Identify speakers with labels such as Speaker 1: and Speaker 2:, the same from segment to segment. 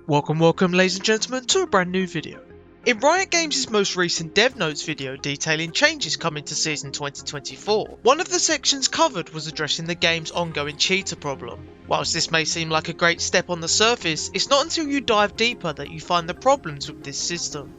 Speaker 1: Welcome ladies and gentlemen to a brand new video. In Riot Games' most recent dev notes video detailing changes coming to season 2024, one of the sections covered was addressing the game's ongoing cheater problem. Whilst this may seem like a great step on the surface, it's not until you dive deeper that you find the problems with this system.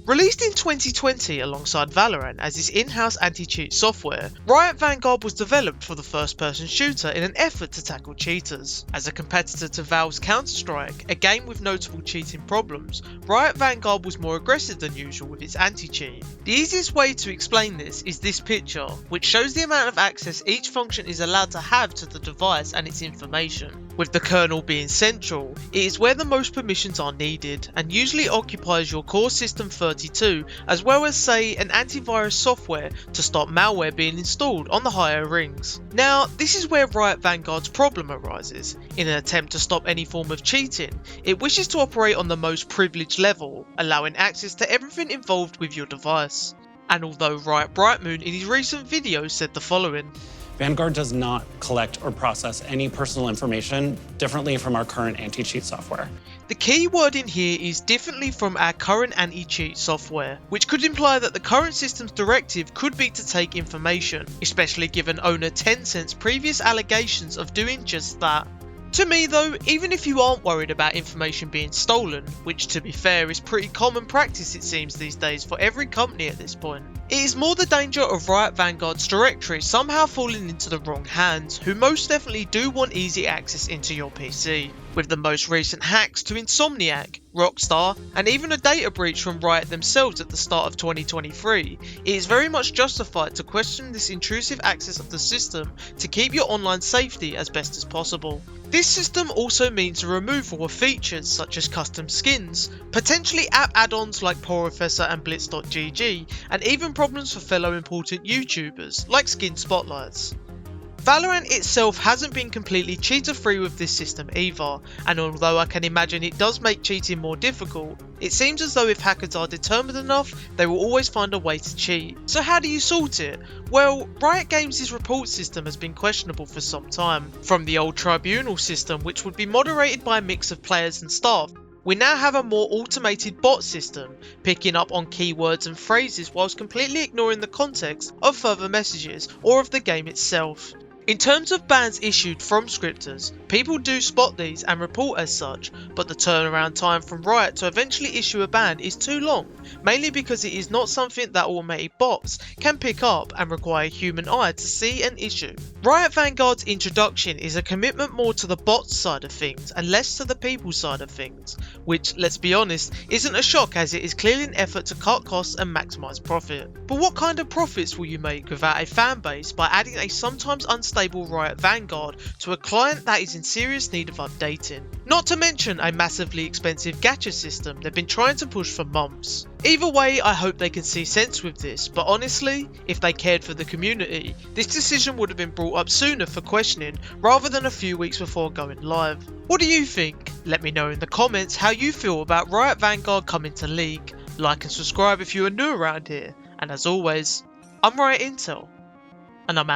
Speaker 1: Released in 2020 alongside Valorant as its in-house anti-cheat software, Riot Vanguard was developed for the first-person shooter in an effort to tackle cheaters. As a competitor to Valve's Counter-Strike, a game with notable cheating problems, Riot Vanguard was more aggressive than usual with its anti-cheat. The easiest way to explain this is this picture, which shows the amount of access each function is allowed to have to the device and its information. With the kernel being central, it is where the most permissions are needed, and usually occupies your core system 32, as well as say an antivirus software to stop malware being installed on the higher rings. Now, this is where Riot Vanguard's problem arises. In an attempt to stop any form of cheating, it wishes to operate on the most privileged level, allowing access to everything involved with your device. And although Riot Brightmoon in his recent video said the following:
Speaker 2: Vanguard does not collect or process any personal information differently from our current anti-cheat software.
Speaker 1: The key word in here is differently from our current anti-cheat software, which could imply that the current system's directive could be to take information, especially given owner Tencent's previous allegations of doing just that. To me though, even if you aren't worried about information being stolen, which to be fair is pretty common practice it seems these days for every company at this point, it is more the danger of Riot Vanguard's directory somehow falling into the wrong hands, who most definitely do want easy access into your PC. With the most recent hacks to Insomniac, Rockstar, and even a data breach from Riot themselves at the start of 2023, it is very much justified to question this intrusive access of the system to keep your online safety as best as possible. This system also means the removal of features such as custom skins, potentially app add-ons like Professor and Blitz.gg, and even problems for fellow important YouTubers like skin spotlights. Valorant itself hasn't been completely cheater-free with this system either, and although I can imagine it does make cheating more difficult, it seems as though if hackers are determined enough, they will always find a way to cheat. So how do you sort it? Well, Riot Games' report system has been questionable for some time. From the old tribunal system, which would be moderated by a mix of players and staff, we now have a more automated bot system, picking up on keywords and phrases whilst completely ignoring the context of further messages or of the game itself. In terms of bans issued from scripters, people do spot these and report as such, but the turnaround time from Riot to eventually issue a ban is too long, mainly because it is not something that automated bots can pick up and require a human eye to see and issue. Riot Vanguard's introduction is a commitment more to the bots side of things and less to the people side of things, which, let's be honest, isn't a shock as it is clearly an effort to cut costs and maximise profit. But what kind of profits will you make without a fan base by adding a sometimes unstable Riot Vanguard to a client that is in serious need of updating? Not to mention a massively expensive gacha system they've been trying to push for months. Either way, I hope they can see sense with this, but honestly, if they cared for the community, this decision would have been brought up sooner for questioning rather than a few weeks before going live. What do you think? Let me know in the comments how you feel about Riot Vanguard coming to League. Like and subscribe if you are new around here, and as always, I'm Riot Intel, and I'm out.